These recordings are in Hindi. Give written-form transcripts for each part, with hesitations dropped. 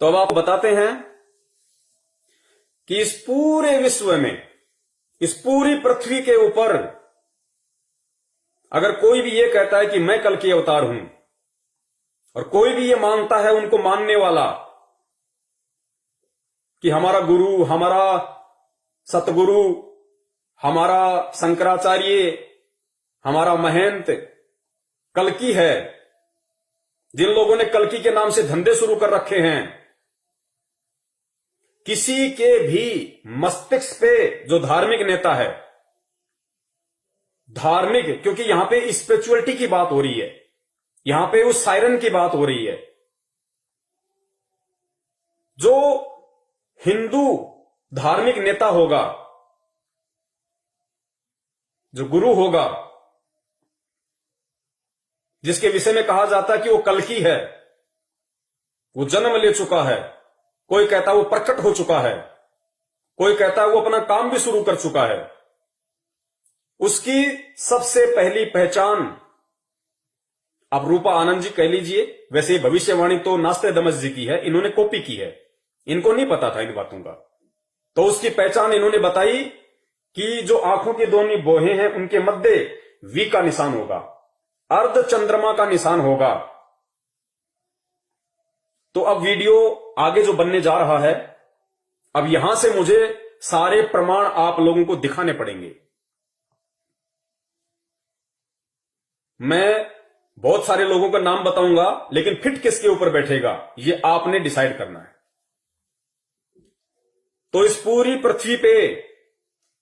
तो अब आप बताते हैं कि इस पूरे विश्व में, इस पूरी पृथ्वी के ऊपर अगर कोई भी ये कहता है कि मैं कल की अवतार हूं, और कोई भी ये मानता है उनको मानने वाला कि हमारा गुरु, हमारा सतगुरु, हमारा शंकराचार्य, हमारा महंत कल्कि है, जिन लोगों ने कल्कि के नाम से धंधे शुरू कर रखे हैं, किसी के भी मस्तिष्क पे जो धार्मिक नेता है, धार्मिक, क्योंकि यहां पे स्पिरिचुअलिटी की बात हो रही है, यहां पे उस सायरन की बात हो रही है, जो हिंदू धार्मिक नेता होगा, जो गुरु होगा, जिसके विषय में कहा जाता है कि वो कल्कि है, वो जन्म ले चुका है, कोई कहता है वो प्रकट हो चुका है, कोई कहता है वो अपना काम भी शुरू कर चुका है, उसकी सबसे पहली पहचान आप रूपा आनंद जी कह लीजिए, वैसे भविष्यवाणी तो नास्त्रेदमस जी की है, इन्होंने कॉपी की है, इनको नहीं पता था इन बातों का, तो उसकी पहचान इन्होंने बताई कि जो आंखों की दोनों बोहें हैं उनके मध्य वी का निशान होगा, अर्ध चंद्रमा का निशान होगा। तो अब वीडियो आगे जो बनने जा रहा है, अब यहां से मुझे सारे प्रमाण आप लोगों को दिखाने पड़ेंगे। मैं बहुत सारे लोगों का नाम बताऊंगा, लेकिन फिट किसके ऊपर बैठेगा ये आपने डिसाइड करना है। तो इस पूरी पृथ्वी पे,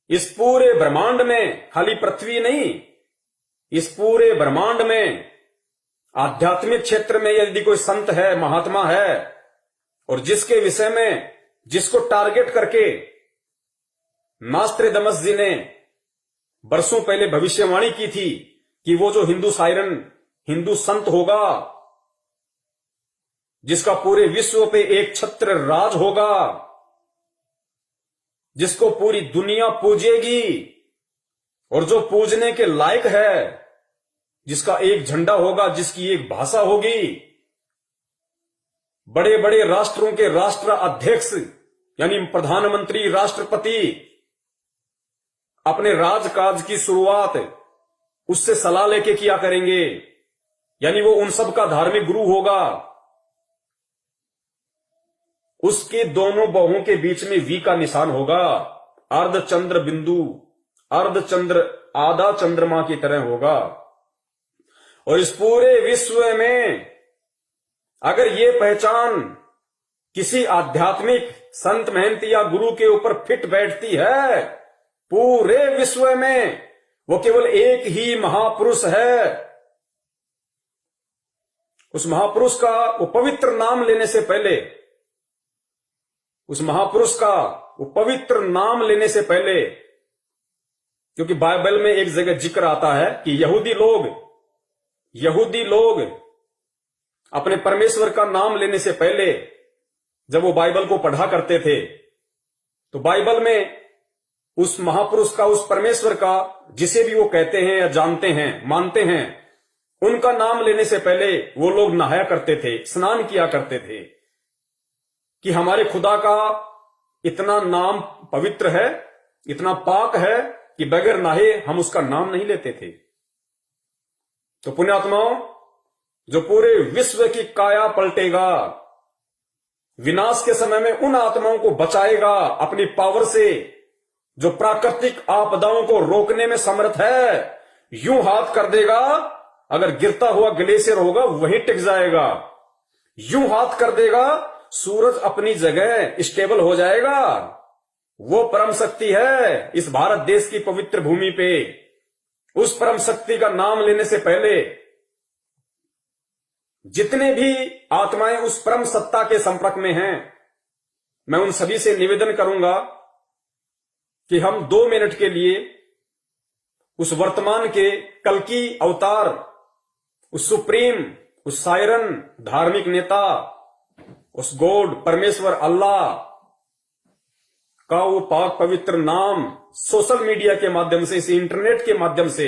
इस पूरे ब्रह्मांड में, खाली पृथ्वी नहीं, इस पूरे ब्रह्मांड में आध्यात्मिक क्षेत्र में यदि कोई संत है, महात्मा है, और जिसके विषय में, जिसको टारगेट करके नास्त्रेदमस जी ने बरसों पहले भविष्यवाणी की थी कि वो जो हिंदू सायरन, हिंदू संत होगा, जिसका पूरे विश्व पे एक छत्र राज होगा, जिसको पूरी दुनिया पूजेगी, और जो पूजने के लायक है, जिसका एक झंडा होगा, जिसकी एक भाषा होगी, बड़े बड़े राष्ट्रों के राष्ट्र अध्यक्ष यानी प्रधानमंत्री, राष्ट्रपति अपने राजकाज की शुरुआत उससे सलाह लेके किया करेंगे, यानी वो उन सब का धार्मिक गुरु होगा। उसके दोनों बाहों के बीच में वी का निशान होगा, अर्ध चंद्र बिंदु, अर्ध चंद्र आधा चंद्रमा की तरह होगा। और इस पूरे विश्व में अगर ये पहचान किसी आध्यात्मिक संत, महंत या गुरु के ऊपर फिट बैठती है, पूरे विश्व में वो केवल एक ही महापुरुष है। उस महापुरुष का वो पवित्र नाम लेने से पहले, उस महापुरुष का वो पवित्र नाम लेने से पहले, क्योंकि बाइबल में एक जगह जिक्र आता है कि यहूदी लोग अपने परमेश्वर का नाम लेने से पहले जब वो बाइबल को पढ़ा करते थे, तो बाइबल में उस महापुरुष का, उस परमेश्वर का, जिसे भी वो कहते हैं या जानते हैं, मानते हैं, उनका नाम लेने से पहले वो लोग नहाया करते थे, स्नान किया करते थे कि हमारे खुदा का इतना नाम पवित्र है, इतना पाक है कि बगैर नहाए हम उसका नाम नहीं लेते थे। तो पुण्यात्माओं, जो पूरे विश्व की काया पलटेगा, विनाश के समय में उन आत्माओं को बचाएगा अपनी पावर से, जो प्राकृतिक आपदाओं को रोकने में समर्थ है, यूं हाथ कर देगा, अगर गिरता हुआ ग्लेशियर होगा वहीं टिक जाएगा, यूं हाथ कर देगा, सूरज अपनी जगह स्टेबल हो जाएगा। वो परम शक्ति है इस भारत देश की पवित्र भूमि पे। उस परम शक्ति का नाम लेने से पहले जितने भी आत्माएं उस परम सत्ता के संपर्क में हैं, मैं उन सभी से निवेदन करूंगा कि हम 2 मिनट के लिए उस वर्तमान के कल्कि अवतार, उस सुप्रीम, उस सायरन धार्मिक नेता, उस गॉड, परमेश्वर अल्लाह का वो पाक पवित्र नाम सोशल मीडिया के माध्यम से, इस इंटरनेट के माध्यम से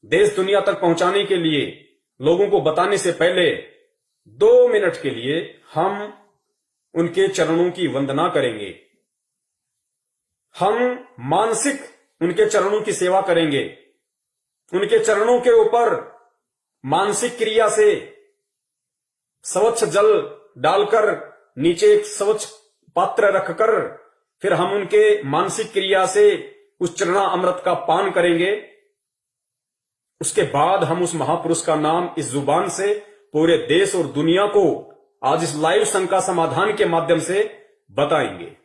देश दुनिया तक पहुंचाने के लिए, लोगों को बताने से पहले 2 मिनट के लिए हम उनके चरणों की वंदना करेंगे। हम मानसिक उनके चरणों की सेवा करेंगे। उनके चरणों के ऊपर मानसिक क्रिया से स्वच्छ जल डालकर नीचे एक स्वच्छ पात्र रखकर फिर हम उनके मानसिक क्रिया से उस चरणा अमृत का पान करेंगे। उसके बाद हम उस महापुरुष का नाम इस जुबान से पूरे देश और दुनिया को आज इस लाइव शंका समाधान के माध्यम से बताएंगे।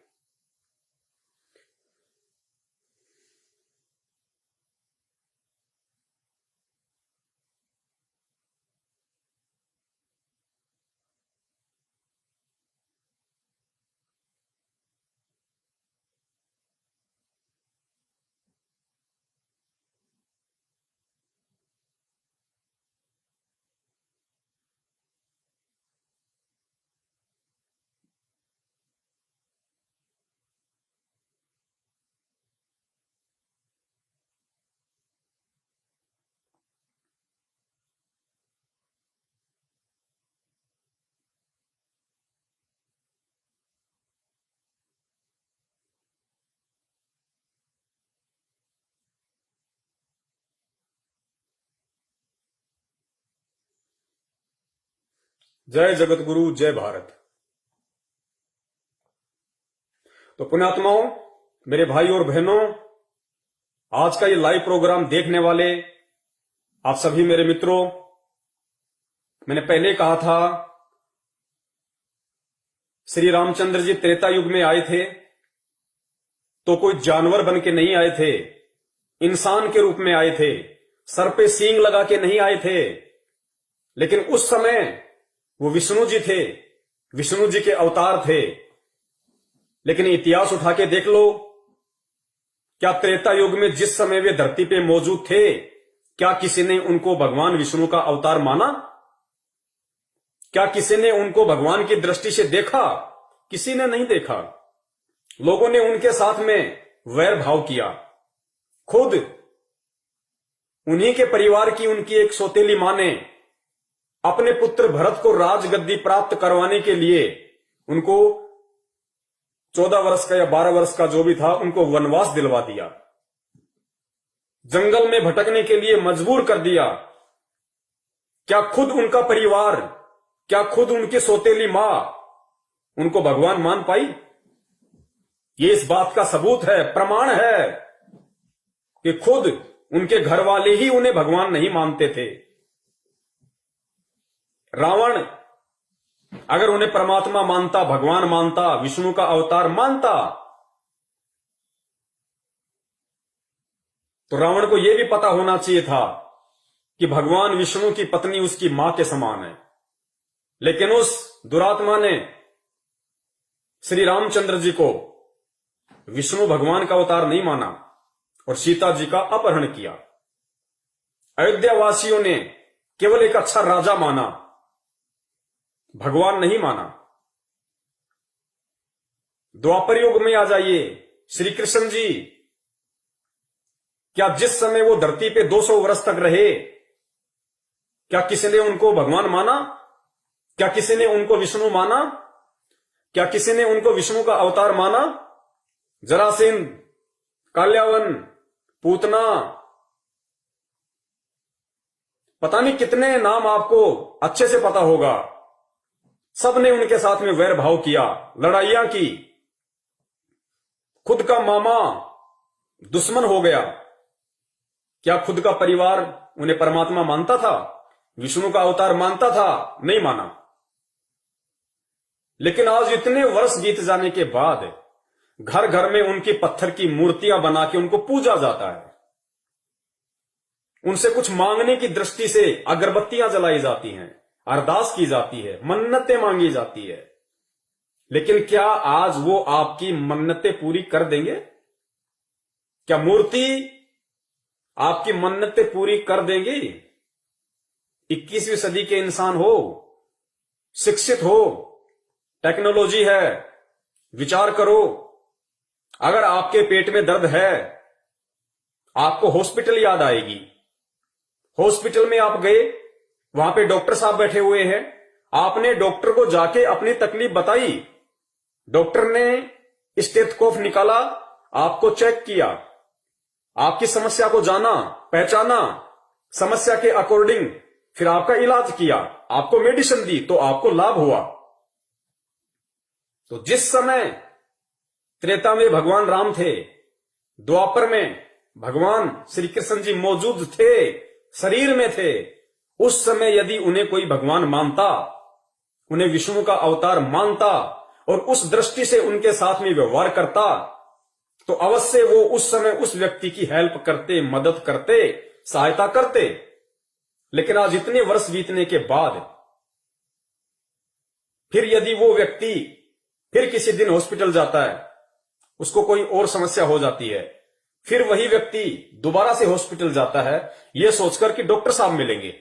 जय जगत गुरु, जय भारत। तो पुण्यात्माओं, मेरे भाई और बहनों, आज का ये लाइव प्रोग्राम देखने वाले आप सभी मेरे मित्रों, मैंने पहले कहा था श्री रामचंद्र जी त्रेता युग में आए थे तो कोई जानवर बन के नहीं आए थे, इंसान के रूप में आए थे, सर पे सींग लगा के नहीं आए थे। लेकिन उस समय वो विष्णु जी थे, विष्णु जी के अवतार थे। लेकिन इतिहास उठा के देख लो, क्या त्रेता युग में जिस समय वे धरती पे मौजूद थे, क्या किसी ने उनको भगवान विष्णु का अवतार माना? क्या किसी ने उनको भगवान की दृष्टि से देखा? किसी ने नहीं देखा। लोगों ने उनके साथ में वैर भाव किया। खुद उन्हीं के परिवार की उनकी एक सौतेली मां ने अपने पुत्र भरत को राजगद्दी प्राप्त करवाने के लिए उनको 14 वर्ष का या 12 वर्ष का जो भी था, उनको वनवास दिलवा दिया, जंगल में भटकने के लिए मजबूर कर दिया। क्या खुद उनका परिवार, क्या खुद उनकी सौतेली मां उनको भगवान मान पाई? ये इस बात का सबूत है, प्रमाण है कि खुद उनके घर वाले ही उन्हें भगवान नहीं मानते थे। रावण अगर उन्हें परमात्मा मानता, भगवान मानता, विष्णु का अवतार मानता, तो रावण को यह भी पता होना चाहिए था कि भगवान विष्णु की पत्नी उसकी मां के समान है। लेकिन उस दुरात्मा ने श्री रामचंद्र जी को विष्णु भगवान का अवतार नहीं माना और सीता जी का अपहरण किया। अयोध्या वासियों ने केवल एक अच्छा राजा माना, भगवान नहीं माना। द्वापर युग में आ जाइए, श्री कृष्ण जी, क्या जिस समय वो धरती पे 200 वर्ष तक रहे, क्या किसी ने उनको भगवान माना? क्या किसी ने उनको विष्णु माना? क्या किसी ने उनको विष्णु का अवतार माना? जरासेन, काल्यावन, पूतना, पता नहीं कितने नाम आपको अच्छे से पता होगा। सबने उनके साथ में वैर भाव किया, लड़ाइयां की। खुद का मामा दुश्मन हो गया। क्या खुद का परिवार उन्हें परमात्मा मानता था, विष्णु का अवतार मानता था? नहीं माना। लेकिन आज इतने वर्ष बीत जाने के बाद घर घर में उनकी पत्थर की मूर्तियां बना के उनको पूजा जाता है। उनसे कुछ मांगने की दृष्टि से अगरबत्तियां जलाई जाती हैं, अरदास की जाती है, मन्नतें मांगी जाती है। लेकिन क्या आज वो आपकी मन्नतें पूरी कर देंगे? क्या मूर्ति आपकी मन्नतें पूरी कर देंगी? 21वीं सदी के इंसान हो, शिक्षित हो, टेक्नोलॉजी है, विचार करो। अगर आपके पेट में दर्द है, आपको हॉस्पिटल याद आएगी। हॉस्पिटल में आप गए, वहां पे डॉक्टर साहब बैठे हुए हैं, आपने डॉक्टर को जाके अपनी तकलीफ बताई, डॉक्टर ने स्टेथोस्कोप निकाला, आपको चेक किया, आपकी समस्या को जाना, पहचाना, समस्या के अकॉर्डिंग फिर आपका इलाज किया, आपको मेडिसिन दी, तो आपको लाभ हुआ। तो जिस समय त्रेता में भगवान राम थे, द्वापर में भगवान श्री कृष्ण जी मौजूद थे, शरीर में थे, उस समय यदि उन्हें कोई भगवान मानता, उन्हें विष्णु का अवतार मानता और उस दृष्टि से उनके साथ में व्यवहार करता, तो अवश्य वो उस समय उस व्यक्ति की हेल्प करते, मदद करते, सहायता करते। लेकिन आज इतने वर्ष बीतने के बाद फिर यदि वो व्यक्ति फिर किसी दिन हॉस्पिटल जाता है, उसको कोई और समस्या हो जाती है, फिर वही व्यक्ति दोबारा से हॉस्पिटल जाता है, यह सोचकर कि डॉक्टर साहब मिलेंगे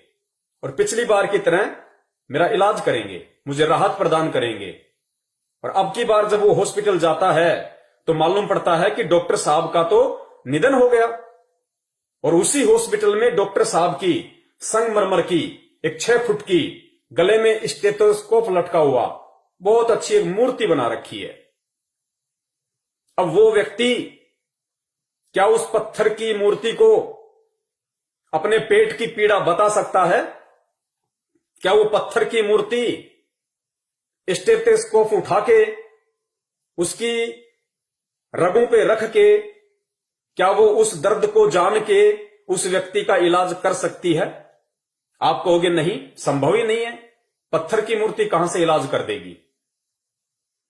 और पिछली बार की तरह मेरा इलाज करेंगे, मुझे राहत प्रदान करेंगे। और अब की बार जब वो हॉस्पिटल जाता है तो मालूम पड़ता है कि डॉक्टर साहब का तो निधन हो गया, और उसी हॉस्पिटल में डॉक्टर साहब की संगमरमर की एक 6 फुट की गले में स्टेथोस्कोप लटका हुआ बहुत अच्छी एक मूर्ति बना रखी है। अब वो व्यक्ति क्या उस पत्थर की मूर्ति को अपने पेट की पीड़ा बता सकता है? क्या वो पत्थर की मूर्ति स्टेथोस्कोप उठा के उसकी रगों पे रख के क्या वो उस दर्द को जान के उस व्यक्ति का इलाज कर सकती है? आप कहोगे नहीं, संभव ही नहीं है, पत्थर की मूर्ति कहां से इलाज कर देगी।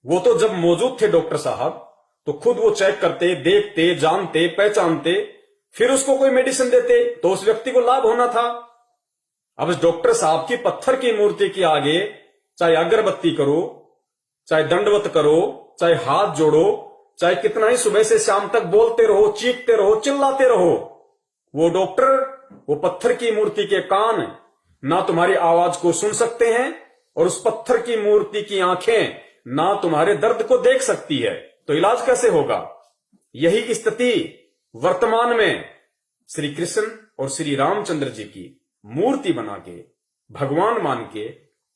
वो तो जब मौजूद थे डॉक्टर साहब तो खुद वो चेक करते, देखते, जानते, पहचानते, फिर उसको कोई मेडिसिन देते तो उस व्यक्ति को लाभ होना था। अब डॉक्टर साहब की पत्थर की मूर्ति के आगे चाहे अगरबत्ती करो, चाहे दंडवत करो, चाहे हाथ जोड़ो, चाहे कितना ही सुबह से शाम तक बोलते रहो, चीखते रहो, चिल्लाते रहो, वो डॉक्टर वो पत्थर की मूर्ति के कान ना तुम्हारी आवाज को सुन सकते हैं और उस पत्थर की मूर्ति की आंखें ना तुम्हारे दर्द को देख सकती है। तो इलाज कैसे होगा? यही स्थिति वर्तमान में श्री कृष्ण और श्री रामचंद्र जी की मूर्ति बना के भगवान मान के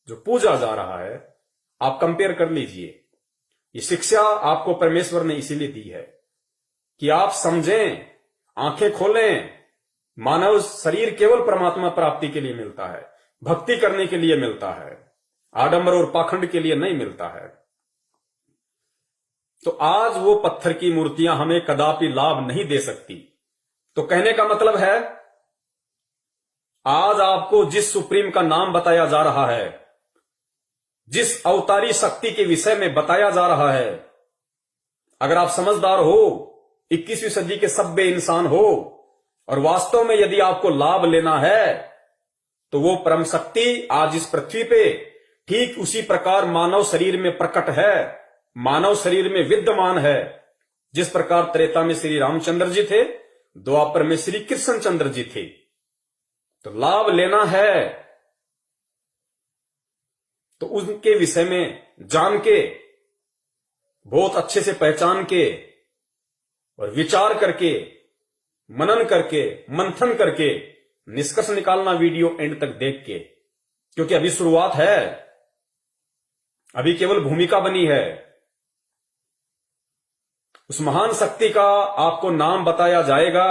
जो पूजा जा रहा है, आप कंपेयर कर लीजिए। ये शिक्षा आपको परमेश्वर ने इसीलिए दी है कि आप समझें, आंखें खोलें। मानव शरीर केवल परमात्मा प्राप्ति के लिए मिलता है, भक्ति करने के लिए मिलता है, आडंबर और पाखंड के लिए नहीं मिलता है। तो आज वो पत्थर की मूर्तियां हमें कदापि लाभ नहीं दे सकती। तो कहने का मतलब है, आज आपको जिस सुप्रीम का नाम बताया जा रहा है, जिस अवतारी शक्ति के विषय में बताया जा रहा है, अगर आप समझदार हो, 21वीं सदी के सभ्य इंसान हो और वास्तव में यदि आपको लाभ लेना है, तो वो परम शक्ति आज इस पृथ्वी पे ठीक उसी प्रकार मानव शरीर में प्रकट है, मानव शरीर में विद्यमान है। जिस प्रकार त्रेता में श्री रामचंद्र जी थे, द्वापर में श्री कृष्ण चंद्र जी थे। तो लाभ लेना है तो उनके विषय में जान के, बहुत अच्छे से पहचान के और विचार करके, मनन करके, मंथन करके निष्कर्ष निकालना वीडियो एंड तक देख के, क्योंकि अभी शुरुआत है, अभी केवल भूमिका बनी है। उस महान शक्ति का आपको नाम बताया जाएगा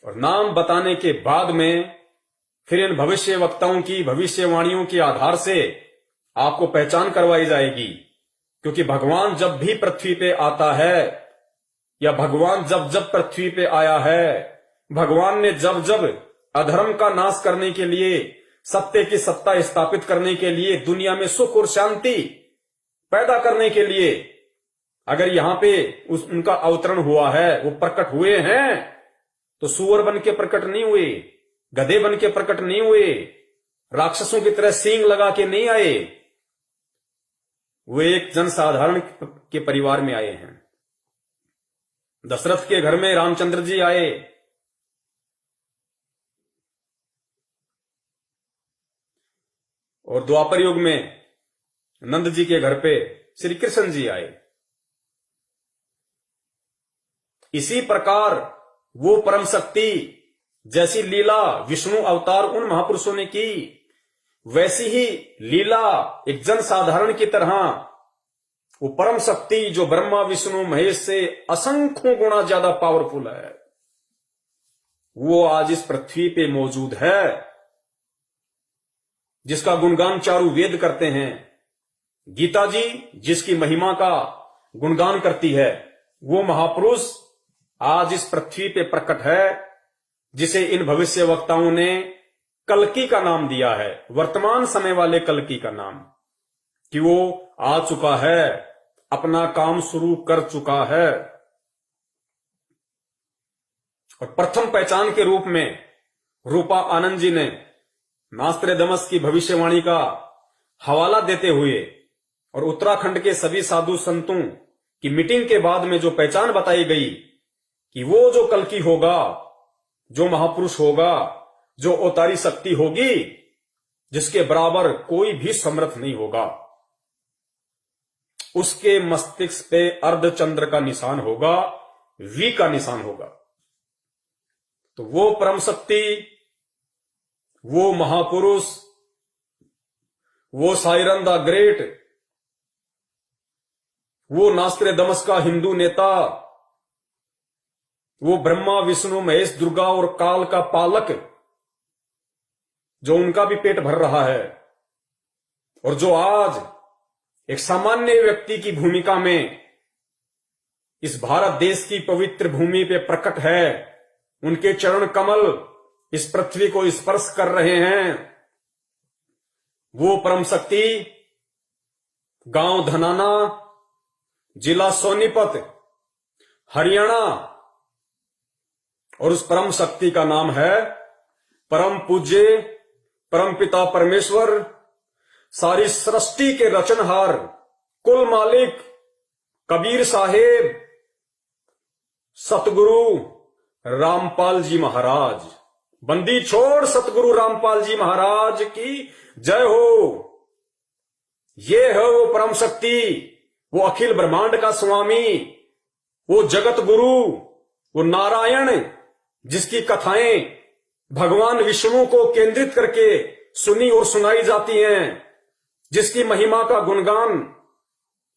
और नाम बताने के बाद में फिर इन भविष्य वक्ताओं की भविष्यवाणियों के आधार से आपको पहचान करवाई जाएगी। क्योंकि भगवान जब भी पृथ्वी पे आता है, या भगवान जब जब पृथ्वी पे आया है, भगवान ने जब जब अधर्म का नाश करने के लिए, सत्य की सत्ता स्थापित करने के लिए, दुनिया में सुख और शांति पैदा करने के लिए अगर यहां पे उनका अवतरण हुआ है, वो प्रकट हुए हैं, तो सूअर बन के प्रकट नहीं हुए, गधे बन के प्रकट नहीं हुए, राक्षसों की तरह सींग लगा के नहीं आए। वो एक जनसाधारण के परिवार में आए हैं। दशरथ के घर में रामचंद्र जी आए, और द्वापर युग में नंद जी के घर पे श्री कृष्ण जी आए। इसी प्रकार वो परम शक्ति जैसी लीला विष्णु अवतार उन महापुरुषों ने की, वैसी ही लीला एक जन साधारण की तरह वो परम शक्ति जो ब्रह्मा विष्णु महेश से असंख्यों गुना ज्यादा पावरफुल है, वो आज इस पृथ्वी पे मौजूद है, जिसका गुणगान चारों वेद करते हैं। गीता जी जिसकी महिमा का गुणगान करती है, वो महापुरुष आज इस पृथ्वी पे प्रकट है, जिसे इन भविष्य वक्ताओं ने कल्कि का नाम दिया है, वर्तमान समय वाले कल्कि का नाम, कि वो आ चुका है, अपना काम शुरू कर चुका है। और प्रथम पहचान के रूप में रूपा आनंद जी ने नास्त्रेदमस की भविष्यवाणी का हवाला देते हुए और उत्तराखंड के सभी साधु संतों की मीटिंग के बाद में जो पहचान बताई गई कि वो जो कल्कि होगा, जो महापुरुष होगा, जो अवतारी शक्ति होगी, जिसके बराबर कोई भी समर्थ नहीं होगा, उसके मस्तिष्क पे अर्धचंद्र का निशान होगा, वी का निशान होगा। तो वो परम शक्ति, वो महापुरुष, वो साइरन द ग्रेट, वो नास्त्रेदमस का हिंदू नेता, वो ब्रह्मा विष्णु महेश दुर्गा और काल का पालक, जो उनका भी पेट भर रहा है, और जो आज एक सामान्य व्यक्ति की भूमिका में इस भारत देश की पवित्र भूमि पे प्रकट है, उनके चरण कमल इस पृथ्वी को स्पर्श कर रहे हैं। वो परम शक्ति गांव धनाना, जिला सोनीपत, हरियाणा, और उस परम शक्ति का नाम है परम पूज्य परम पिता परमेश्वर, सारी सृष्टि के रचनहार, कुल मालिक कबीर साहेब सतगुरु रामपाल जी महाराज। बंदी छोड़ सतगुरु रामपाल जी महाराज की जय हो। ये है वो परम शक्ति, वो अखिल ब्रह्मांड का स्वामी, वो जगत गुरु, वो नारायण, जिसकी कथाएं भगवान विष्णु को केंद्रित करके सुनी और सुनाई जाती हैं, जिसकी महिमा का गुणगान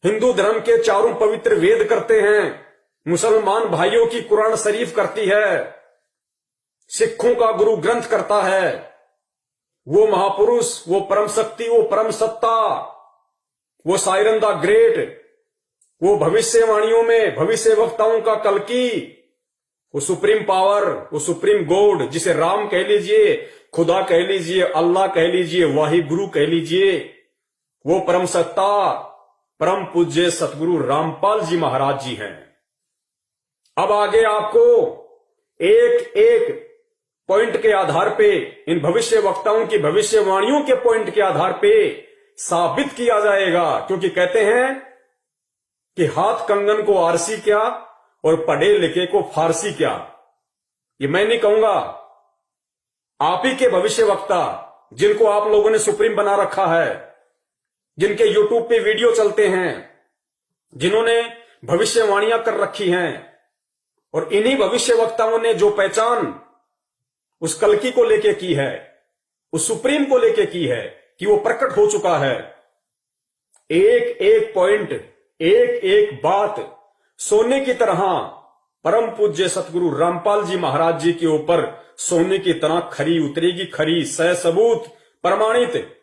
हिंदू धर्म के चारों पवित्र वेद करते हैं, मुसलमान भाइयों की कुरान शरीफ करती है, सिखों का गुरु ग्रंथ करता है। वो महापुरुष, वो परम शक्ति, वो परम सत्ता, वो साइरन द ग्रेट, वो भविष्यवाणियों में भविष्य वक्ताओं का कल्कि, वो सुप्रीम पावर, वो सुप्रीम गॉड, जिसे राम कह लीजिए, खुदा कह लीजिए, अल्लाह कह लीजिए, वाहि गुरु कह लीजिए, वो परम सत्ता परम पूज्य सतगुरु रामपाल जी महाराज जी हैं। अब आगे आपको एक एक पॉइंट के आधार पे, इन भविष्य वक्ताओं की भविष्यवाणियों के पॉइंट के आधार पे साबित किया जाएगा, क्योंकि कहते हैं कि हाथ कंगन को आरसी क्या और पढ़े लिखे को फारसी क्या। ये मैं नहीं कहूंगा, आप ही के भविष्य वक्ता, जिनको आप लोगों ने सुप्रीम बना रखा है, जिनके यूट्यूब पे वीडियो चलते हैं, जिन्होंने भविष्यवाणियां कर रखी हैं, और इन्हीं भविष्य वक्ताओं ने जो पहचान उस कल्कि को लेके की है, उस सुप्रीम को लेके की है, कि वो प्रकट हो चुका है। एक एक पॉइंट, एक एक बात सोने की तरह परम पूज्य सतगुरु रामपाल जी महाराज जी के ऊपर सोने की तरह खरी उतरेगी, खरी, सह सबूत, प्रमाणित।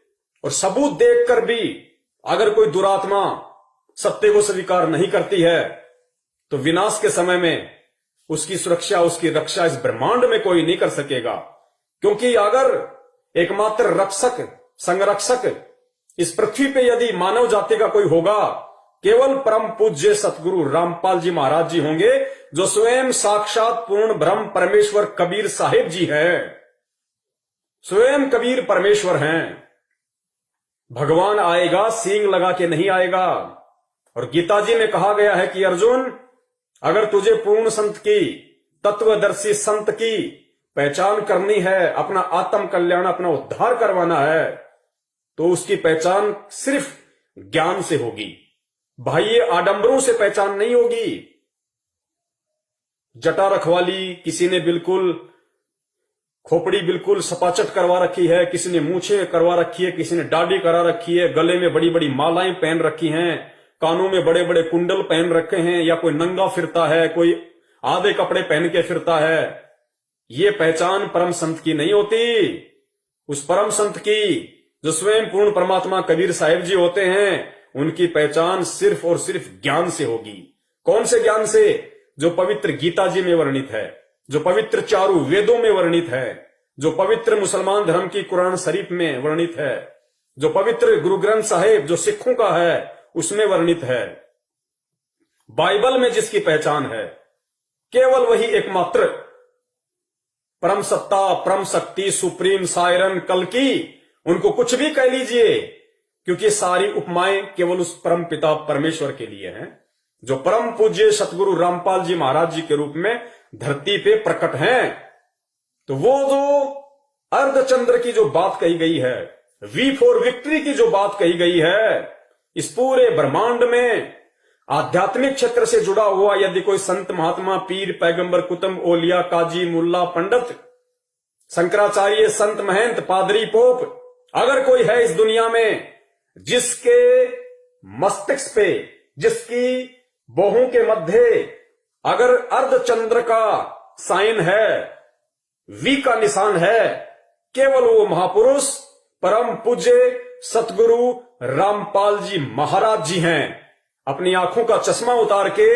और सबूत देखकर भी अगर कोई दुरात्मा सत्य को स्वीकार नहीं करती है, तो विनाश के समय में उसकी सुरक्षा, उसकी रक्षा इस ब्रह्मांड में कोई नहीं कर सकेगा। क्योंकि अगर एकमात्र रक्षक, संरक्षक इस पृथ्वी पे यदि मानव जाति का कोई होगा, केवल परम पूज्य सतगुरु रामपाल जी महाराज जी होंगे, जो स्वयं साक्षात पूर्ण ब्रह्म परमेश्वर कबीर साहिब जी हैं। स्वयं कबीर परमेश्वर हैं। भगवान आएगा, सींग लगा के नहीं आएगा। और गीता जी में कहा गया है कि अर्जुन, अगर तुझे पूर्ण संत की, तत्वदर्शी संत की पहचान करनी है, अपना आत्म कल्याण, अपना उद्धार करवाना है, तो उसकी पहचान सिर्फ ज्ञान से होगी, बाह्य आडंबरों से पहचान नहीं होगी। जटा रखवाली, किसी ने बिल्कुल खोपड़ी बिल्कुल सपाचट करवा रखी है, किसी ने मूछें करवा रखी है, किसी ने दाढ़ी करा रखी है, गले में बड़ी बड़ी मालाएं पहन रखी हैं, कानों में बड़े बड़े कुंडल पहन रखे हैं, या कोई नंगा फिरता है, कोई आधे कपड़े पहन के फिरता है, ये पहचान परम संत की नहीं होती। उस परम संत की जो स्वयं पूर्ण परमात्मा कबीर साहिब जी होते हैं, उनकी पहचान सिर्फ और सिर्फ ज्ञान से होगी। कौन से ज्ञान से? जो पवित्र गीता जी में वर्णित है, जो पवित्र चारों वेदों में वर्णित है, जो पवित्र मुसलमान धर्म की कुरान शरीफ में वर्णित है, जो पवित्र गुरु ग्रंथ साहिब जो सिखों का है उसमें वर्णित है। बाइबल में जिसकी पहचान है, केवल वही एकमात्र परम सत्ता, परम शक्ति, सुप्रीम सायरन, कल्कि, उनको कुछ भी कह लीजिए, क्योंकि सारी उपमाएं केवल उस परम पिता परमेश्वर के लिए हैं, जो परम पूज्य सतगुरु रामपाल जी महाराज जी के रूप में धरती पे प्रकट हैं। तो वो जो अर्धचंद्र की जो बात कही गई है, वी फॉर विक्ट्री की जो बात कही गई है, इस पूरे ब्रह्मांड में आध्यात्मिक क्षेत्र से जुड़ा हुआ यदि कोई संत, महात्मा, पीर, पैगंबर, कुतुब, ओलिया, काजी, मुल्ला, पंडित, शंकराचार्य, संत, महंत, पादरी, पोप, अगर कोई है इस दुनिया में जिसके मस्तिष्क पे, जिसकी बाहों के मध्य अगर अर्धचंद्र का साइन है, वी का निशान है, केवल वो महापुरुष परम पूज्य सतगुरु रामपाल जी महाराज जी हैं। अपनी आंखों का चश्मा उतार के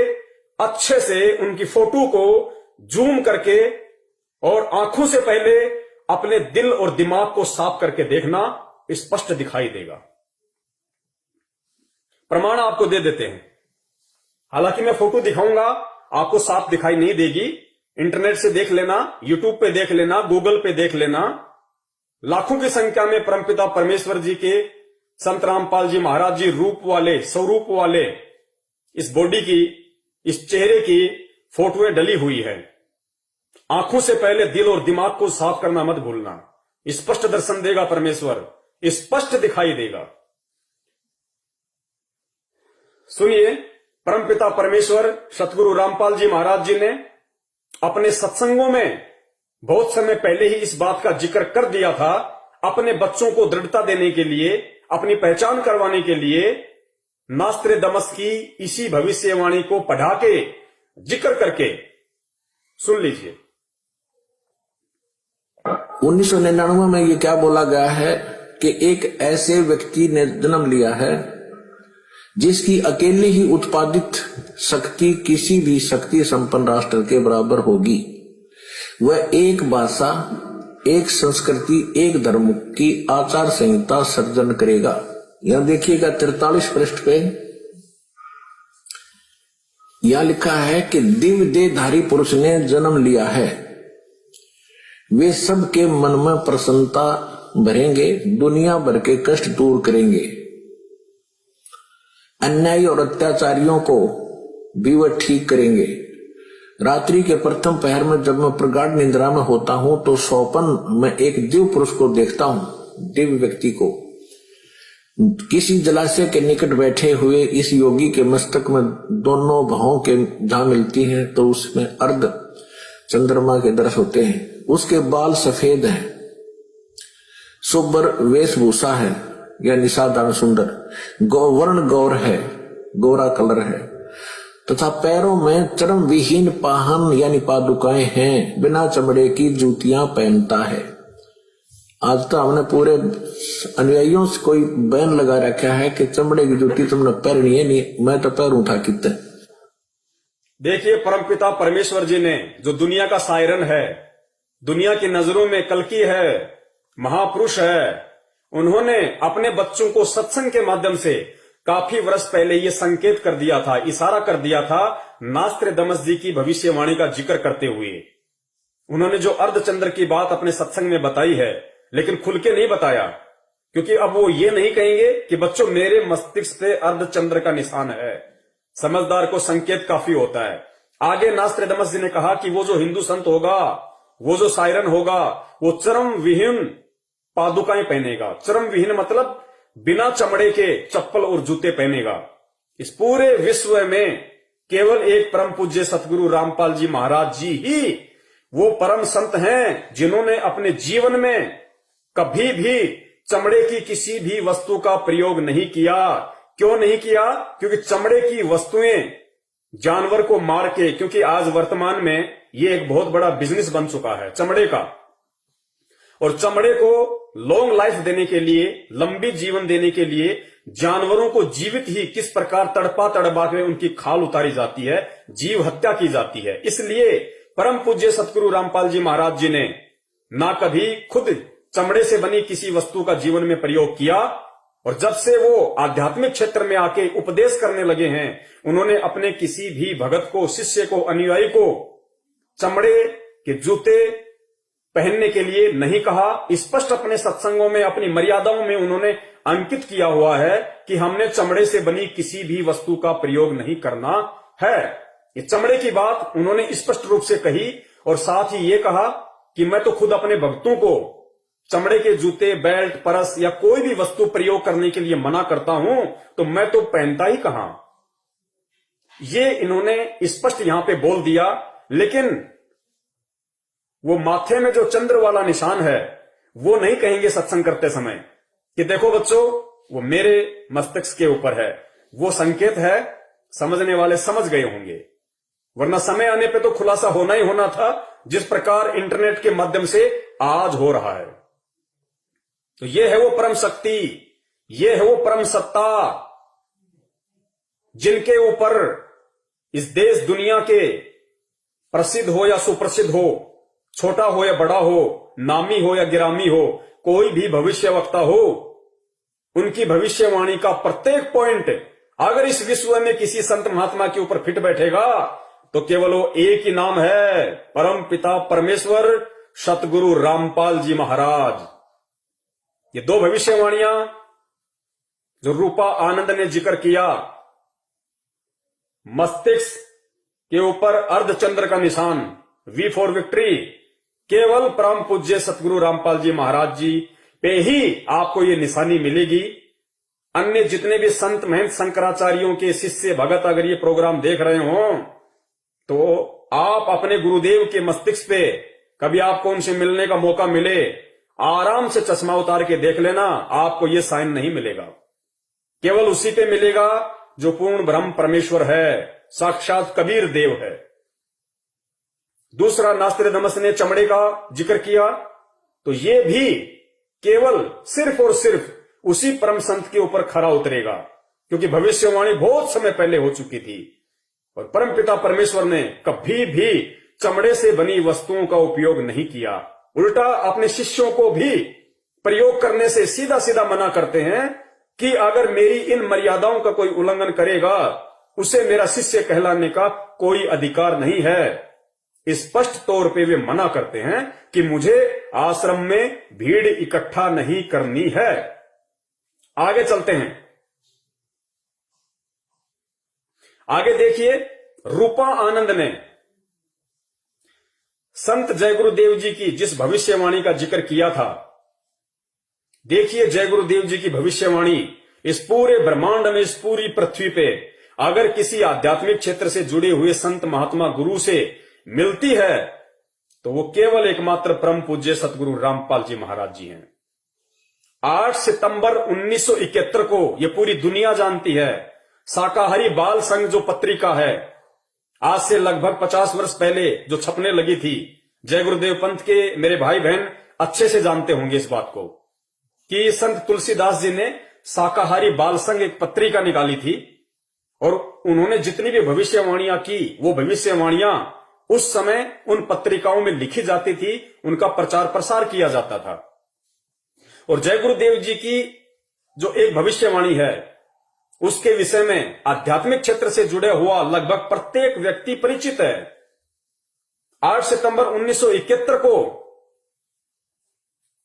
अच्छे से उनकी फोटो को जूम करके और आंखों से पहले अपने दिल और दिमाग को साफ करके देखना, स्पष्ट दिखाई देगा। प्रमाण आपको दे देते हैं। हालांकि मैं फोटो दिखाऊंगा, आपको साफ दिखाई नहीं देगी। इंटरनेट से देख लेना, यूट्यूब पे देख लेना, गूगल पे देख लेना। लाखों की संख्या में परमपिता परमेश्वर जी के संत रामपाल जी महाराज जी रूप वाले, स्वरूप वाले इस बॉडी की, इस चेहरे की फोटोएं डली हुई है। आंखों से पहले दिल और दिमाग को साफ करना मत भूलना। स्पष्ट दर्शन देगा परमेश्वर, स्पष्ट दिखाई देगा। सुनिए, परमपिता परमेश्वर सतगुरु रामपाल जी महाराज जी ने अपने सत्संगों में बहुत समय पहले ही इस बात का जिक्र कर दिया था। अपने बच्चों को दृढ़ता देने के लिए, अपनी पहचान करवाने के लिए नास्त्रेदमस की इसी भविष्यवाणी को पढ़ा के, जिक्र करके सुन लीजिए। 1999 में ये क्या बोला गया है कि एक ऐसे व्यक्ति ने जन्म लिया है जिसकी अकेले ही उत्पादित शक्ति किसी भी शक्ति संपन्न राष्ट्र के बराबर होगी। वह एक भाषा, एक संस्कृति, एक धर्म की आचार संहिता सर्जन करेगा। यहां देखिएगा 43 पृष्ठ पे यह लिखा है कि दिव्य देहधारी पुरुष ने जन्म लिया है। वे सबके मन में प्रसन्नता भरेंगे, दुनिया भर के कष्ट दूर करेंगे। अन्यायी और अत्याचारियों को भी वह ठीक करेंगे। रात्रि के प्रथम पहर में जब मैं प्रगाढ़ निद्रा में होता हूं तो स्वप्न में एक दिव्य पुरुष को देखता हूं, दिव्य व्यक्ति को। किसी जलाशय के निकट बैठे हुए इस योगी के मस्तक में दोनों भावों के जहां मिलती हैं तो उसमें अर्ध चंद्रमा के दर्श होते हैं। उसके बाल सफेद हैं, सुब्र वेशभूषा है या निषादान सुंदर, गौवर्ण गौर है, गोरा कलर है तथा पैरों में चर्म विहीन पाहन यानी पादुकाएं हैं। बिना चमड़े की जूतियां पहनता है। आज तो हमने पूरे अनुयायियों से कोई बैन लगा रखा है कि चमड़े की जूती तुमने पहननी है नहीं, मैं तो पैरूं था कितने। देखिए, परमपिता परमेश्वर जी ने, जो दुनिया का सायरन है, दुनिया की नजरों में कल्कि है, महापुरुष है, उन्होंने अपने बच्चों को सत्संग के माध्यम से काफी वर्ष पहले ये संकेत कर दिया था, इशारा कर दिया था, नास्त्रेदमस जी की भविष्यवाणी का जिक्र करते हुए। उन्होंने जो अर्धचंद्र की बात अपने सत्संग में बताई है, लेकिन खुल के नहीं बताया, क्योंकि अब वो ये नहीं कहेंगे कि बच्चों मेरे मस्तिष्क पे अर्धचंद्र का निशान है। समझदार को संकेत काफी होता है। आगे नास्त्रेदमस जी ने कहा कि वो जो हिंदू संत होगा, वो जो सायरन होगा, वो चर्म विहीन पादुकाएं पहनेगा। चर्म विहीन मतलब बिना चमड़े के चप्पल और जूते पहनेगा। इस पूरे विश्व में केवल एक परम पूज्य सतगुरु रामपाल जी महाराज जी ही वो परम संत हैं जिन्होंने अपने जीवन में कभी भी चमड़े की किसी भी वस्तु का प्रयोग नहीं किया। क्यों नहीं किया? क्योंकि चमड़े की वस्तुएं जानवर को मार के, क्योंकि आज वर्तमान में ये एक बहुत बड़ा बिजनेस बन चुका है चमड़े का, और चमड़े को लॉन्ग लाइफ देने के लिए, लंबी जीवन देने के लिए जानवरों को जीवित ही किस प्रकार तड़पा तड़पा के उनकी खाल उतारी जाती है, जीव हत्या की जाती है। इसलिए परम पूज्य सतगुरु रामपाल जी महाराज जी ने ना कभी खुद चमड़े से बनी किसी वस्तु का जीवन में प्रयोग किया, और जब से वो आध्यात्मिक क्षेत्र में आके उपदेश करने लगे हैं, उन्होंने अपने किसी भी भगत को, शिष्य को, अनुयायी को चमड़े के जूते पहनने के लिए नहीं कहा। स्पष्ट अपने सत्संगों में, अपनी मर्यादाओं में उन्होंने अंकित किया हुआ है कि हमने चमड़े से बनी किसी भी वस्तु का प्रयोग नहीं करना है। ये चमड़े की बात उन्होंने स्पष्ट रूप से कही, और साथ ही ये कहा कि मैं तो खुद अपने भक्तों को चमड़े के जूते, बेल्ट, परस या कोई भी वस्तु प्रयोग करने के लिए मना करता हूं, तो मैं तो पहनता ही कहां। ये इन्होंने स्पष्ट यहां पे बोल दिया। लेकिन वो माथे में जो चंद्र वाला निशान है, वो नहीं कहेंगे सत्संग करते समय कि देखो बच्चों, वो मेरे मस्तिष्क के ऊपर है। वो संकेत है, समझने वाले समझ गए होंगे, वरना समय आने पे तो खुलासा होना ही होना था, जिस प्रकार इंटरनेट के माध्यम से आज हो रहा है। तो ये है वो परम शक्ति, ये है वो परम सत्ता, जिनके ऊपर इस देश दुनिया के प्रसिद्ध हो या सुप्रसिद्ध हो, छोटा हो या बड़ा हो, नामी हो या गिरामी हो, कोई भी भविष्यवक्ता हो, उनकी भविष्यवाणी का प्रत्येक पॉइंट अगर इस विश्व में किसी संत महात्मा के ऊपर फिट बैठेगा, तो केवल वो एक ही नाम है, परम पिता परमेश्वर सतगुरु रामपाल जी महाराज। ये दो भविष्यवाणियां जो रूपा आनंद ने जिक्र किया, मस्तिष्क के ऊपर अर्धचंद्र का निशान, वी फॉर विक्ट्री, केवल परम पूज्य सतगुरु रामपाल जी महाराज जी पे ही आपको ये निशानी मिलेगी। अन्य जितने भी संत महंत शंकराचार्यों के शिष्य भगत अगर ये प्रोग्राम देख रहे हो, तो आप अपने गुरुदेव के मस्तिष्क पे कभी आपको उनसे मिलने का मौका मिले, आराम से चश्मा उतार के देख लेना, आपको ये साइन नहीं मिलेगा। केवल उसी पे मिलेगा जो पूर्ण ब्रह्म परमेश्वर है, साक्षात कबीर देव है। दूसरा, नास्त्रोदमस ने चमड़े का जिक्र किया, तो ये भी केवल सिर्फ और सिर्फ उसी परम संत के ऊपर खरा उतरेगा, क्योंकि भविष्यवाणी बहुत समय पहले हो चुकी थी, और परम पिता परमेश्वर ने कभी भी चमड़े से बनी वस्तुओं का उपयोग नहीं किया। उल्टा अपने शिष्यों को भी प्रयोग करने से सीधा सीधा मना करते हैं कि अगर मेरी इन मर्यादाओं का कोई उल्लंघन करेगा, उसे मेरा शिष्य कहलाने का कोई अधिकार नहीं है। स्पष्ट तौर पे वे मना करते हैं कि मुझे आश्रम में भीड़ इकट्ठा नहीं करनी है। आगे चलते हैं, आगे देखिए, रूपा आनंद ने संत जय गुरुदेव जी की जिस भविष्यवाणी का जिक्र किया था, देखिए जय गुरुदेव जी की भविष्यवाणी इस पूरे ब्रह्मांड में, इस पूरी पृथ्वी पे अगर किसी आध्यात्मिक क्षेत्र से जुड़े हुए संत महात्मा गुरु से मिलती है, तो वो केवल एकमात्र परम पूज्य सतगुरु रामपाल जी महाराज जी हैं। 8 सितंबर 1971 को ये पूरी दुनिया जानती है, शाकाहारी बाल संघ जो पत्रिका है, आज से लगभग 50 वर्ष पहले जो छपने लगी थी, जय गुरुदेव पंथ के मेरे भाई बहन अच्छे से जानते होंगे इस बात को, कि संत तुलसीदास जी ने शाकाहारी बाल संघ एक पत्रिका निकाली थी, और उन्होंने जितनी भी भविष्यवाणियां की, वो भविष्यवाणियां उस समय उन पत्रिकाओं में लिखी जाती थी, उनका प्रचार प्रसार किया जाता था। और जय गुरुदेव जी की जो एक भविष्यवाणी है, उसके विषय में आध्यात्मिक क्षेत्र से जुड़े हुआ लगभग प्रत्येक व्यक्ति परिचित है। 8 सितंबर 1971 को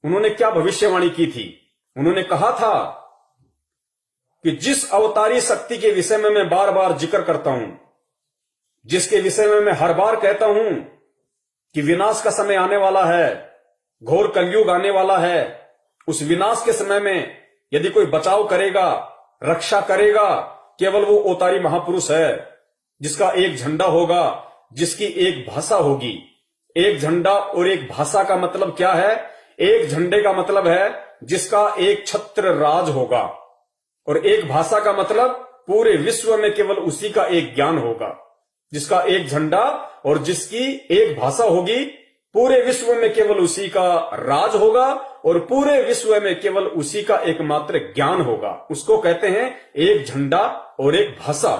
उन्होंने क्या भविष्यवाणी की थी? उन्होंने कहा था कि जिस अवतारी शक्ति के विषय में मैं बार बार जिक्र करता हूं, जिसके विषय में मैं हर बार कहता हूं कि विनाश का समय आने वाला है, घोर कलयुग आने वाला है, उस विनाश के समय में यदि कोई बचाव करेगा, रक्षा करेगा, केवल वो अवतारी महापुरुष है, जिसका एक झंडा होगा, जिसकी एक भाषा होगी। एक झंडा और एक भाषा का मतलब क्या है? एक झंडे का मतलब है जिसका एक छत्र राज होगा, और एक भाषा का मतलब पूरे विश्व में केवल उसी का एक ज्ञान होगा, जिसका एक झंडा और जिसकी एक भाषा होगी। पूरे विश्व में केवल उसी का राज होगा और पूरे विश्व में केवल उसी का एकमात्र ज्ञान होगा। उसको कहते हैं एक झंडा और एक भाषा।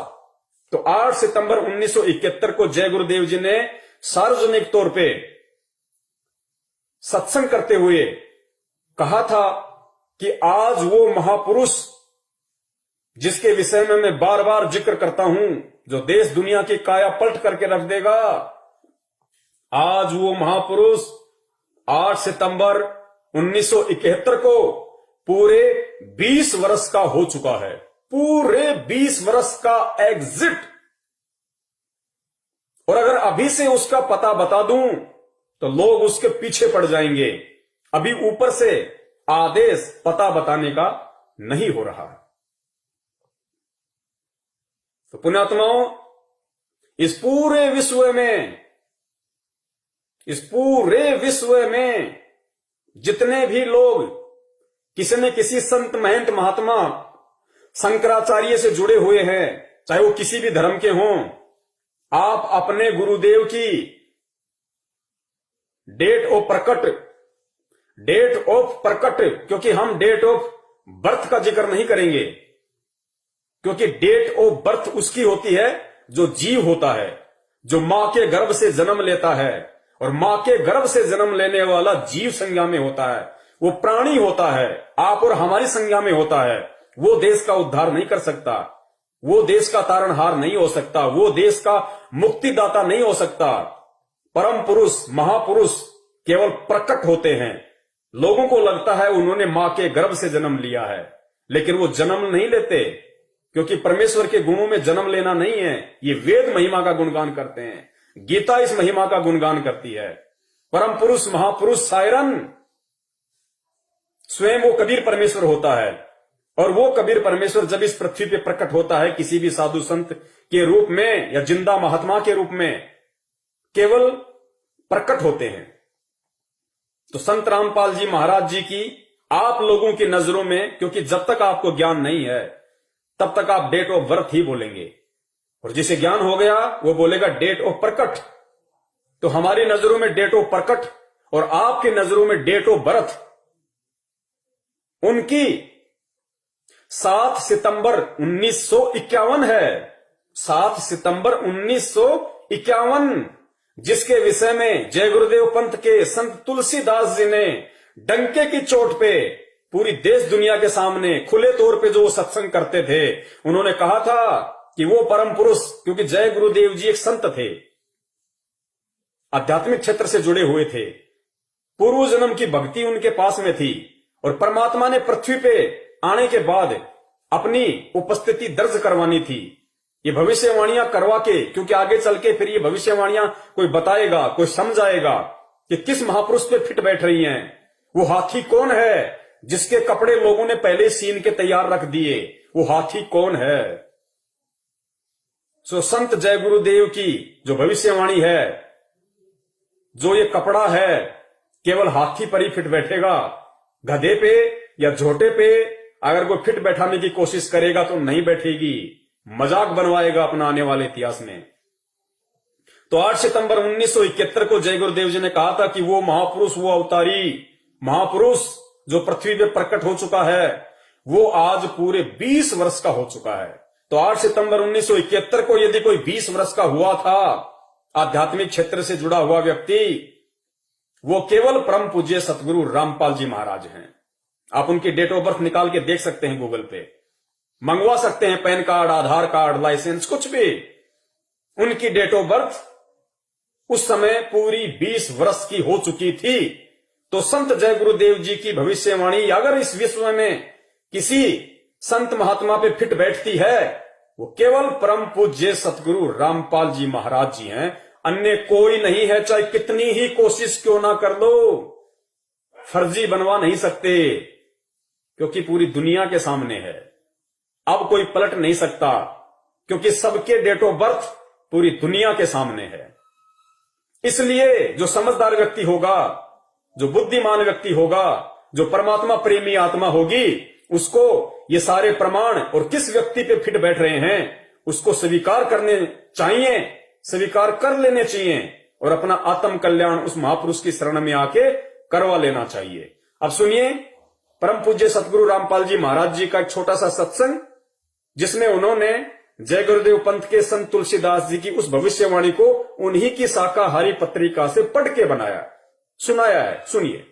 तो 8 सितंबर 1971 को जय गुरुदेव जी ने सार्वजनिक तौर पे सत्संग करते हुए कहा था कि आज वो महापुरुष जिसके विषय में मैं बार बार जिक्र करता हूं, जो देश दुनिया की काया पलट करके रख देगा, आज वो महापुरुष 8 सितंबर 1971 को पूरे 20 वर्ष का हो चुका है। पूरे 20 वर्ष का एग्जिट। और अगर अभी से उसका पता बता दूं तो लोग उसके पीछे पड़ जाएंगे। अभी ऊपर से आदेश पता बताने का नहीं हो रहा है। तो पुण्यात्माओं, इस पूरे विश्व में जितने भी लोग किसी न किसी संत महंत महात्मा शंकराचार्य से जुड़े हुए हैं, चाहे वो किसी भी धर्म के हों, आप अपने गुरुदेव की डेट ऑफ प्रकट, क्योंकि हम डेट ऑफ बर्थ का जिक्र नहीं करेंगे, क्योंकि डेट ऑफ बर्थ उसकी होती है जो जीव होता है, जो मां के गर्भ से जन्म लेता है। और मां के गर्भ से जन्म लेने वाला जीव संज्ञा में होता है, वो प्राणी होता है, आप और हमारी संज्ञा में होता है। वो देश का उद्धार नहीं कर सकता, वो देश का तारणहार नहीं हो सकता, वो देश का मुक्तिदाता नहीं हो सकता। परम पुरुष महापुरुष केवल प्रकट होते हैं। लोगों को लगता है उन्होंने मां के गर्भ से जन्म लिया है, लेकिन वो जन्म नहीं लेते, क्योंकि परमेश्वर के गुणों में जन्म लेना नहीं है। ये वेद महिमा का गुणगान करते हैं, गीता इस महिमा का गुणगान करती है। परम पुरुष महापुरुष सायरन स्वयं वो कबीर परमेश्वर होता है। और वो कबीर परमेश्वर जब इस पृथ्वी पे प्रकट होता है किसी भी साधु संत के रूप में या जिंदा महात्मा के रूप में, केवल प्रकट होते हैं। तो संत रामपाल जी महाराज जी की आप लोगों की नजरों में, क्योंकि जब तक आपको ज्ञान नहीं है तब तक आप डेट ऑफ बर्थ ही बोलेंगे, और जिसे ज्ञान हो गया वो बोलेगा डेट ऑफ प्रकट। तो हमारी नजरों में डेट ऑफ प्रकट और आपकी नजरों में डेट ऑफ बर्थ उनकी 7 सितंबर 1951 है। 7 सितंबर 1951, जिसके विषय में जय गुरुदेव पंथ के संत तुलसीदास जी ने डंके की चोट पे पूरी देश दुनिया के सामने खुले तौर पे जो वो सत्संग करते थे, उन्होंने कहा था कि वो परम पुरुष, क्योंकि जय गुरुदेव जी एक संत थे, आध्यात्मिक क्षेत्र से जुड़े हुए थे, पूर्व जन्म की भक्ति उनके पास में थी, और परमात्मा ने पृथ्वी पे आने के बाद अपनी उपस्थिति दर्ज करवानी थी। ये भविष्यवाणियां करवा के, क्योंकि आगे चल के फिर ये भविष्यवाणियां कोई बताएगा, कोई समझाएगा कि किस महापुरुष पे फिट बैठ रही हैं। वो हाथी कौन है जिसके कपड़े लोगों ने पहले सीन के तैयार रख दिए, वो हाथी कौन है। सो संत जय गुरुदेव की जो भविष्यवाणी है, जो ये कपड़ा है केवल हाथी पर ही फिट बैठेगा, गधे पे या झोटे पे अगर कोई फिट बैठाने की कोशिश करेगा तो नहीं बैठेगी, मजाक बनवाएगा अपना आने वाले इतिहास में। तो 8 सितंबर 1971 को जय गुरुदेव जी ने कहा था कि वो महापुरुष, वो अवतारी महापुरुष जो पृथ्वी पे प्रकट हो चुका है, वो आज पूरे 20 वर्ष का हो चुका है। तो 8 सितंबर 1971 को यदि कोई 20 वर्ष का हुआ था आध्यात्मिक क्षेत्र से जुड़ा हुआ व्यक्ति, वो केवल परम पूज्य सतगुरु रामपाल जी महाराज हैं। आप उनकी डेट ऑफ बर्थ निकाल के देख सकते हैं, गूगल पे मंगवा सकते हैं, पैन कार्ड, आधार कार्ड, लाइसेंस, कुछ भी। उनकी डेट ऑफ बर्थ उस समय पूरी 20 वर्ष की हो चुकी थी। तो संत जय गुरुदेव जी की भविष्यवाणी अगर इस विश्व में किसी संत महात्मा पे फिट बैठती है, वो केवल परम पूज्य सतगुरु रामपाल जी महाराज जी हैं, अन्य कोई नहीं है। चाहे कितनी ही कोशिश क्यों ना कर लो, फर्जी बनवा नहीं सकते, क्योंकि पूरी दुनिया के सामने है। अब कोई पलट नहीं सकता, क्योंकि सबके डेट ऑफ बर्थ पूरी दुनिया के सामने है। इसलिए जो समझदार व्यक्ति होगा, जो बुद्धिमान व्यक्ति होगा, जो परमात्मा प्रेमी आत्मा होगी, उसको ये सारे प्रमाण और किस व्यक्ति पे फिट बैठ रहे हैं उसको स्वीकार करने चाहिए, स्वीकार कर लेने चाहिए और अपना आत्म कल्याण उस महापुरुष की शरण में आके करवा लेना चाहिए। अब सुनिए परम पूज्य सतगुरु रामपाल जी महाराज जी का एक छोटा सा सत्संग, जिसमें उन्होंने जय गुरुदेव पंथ के संत तुलसीदास जी की उस भविष्यवाणी को उन्हीं की शाकाहारी पत्रिका से पढ़ के बनाया, सुनाया है। सुनिए।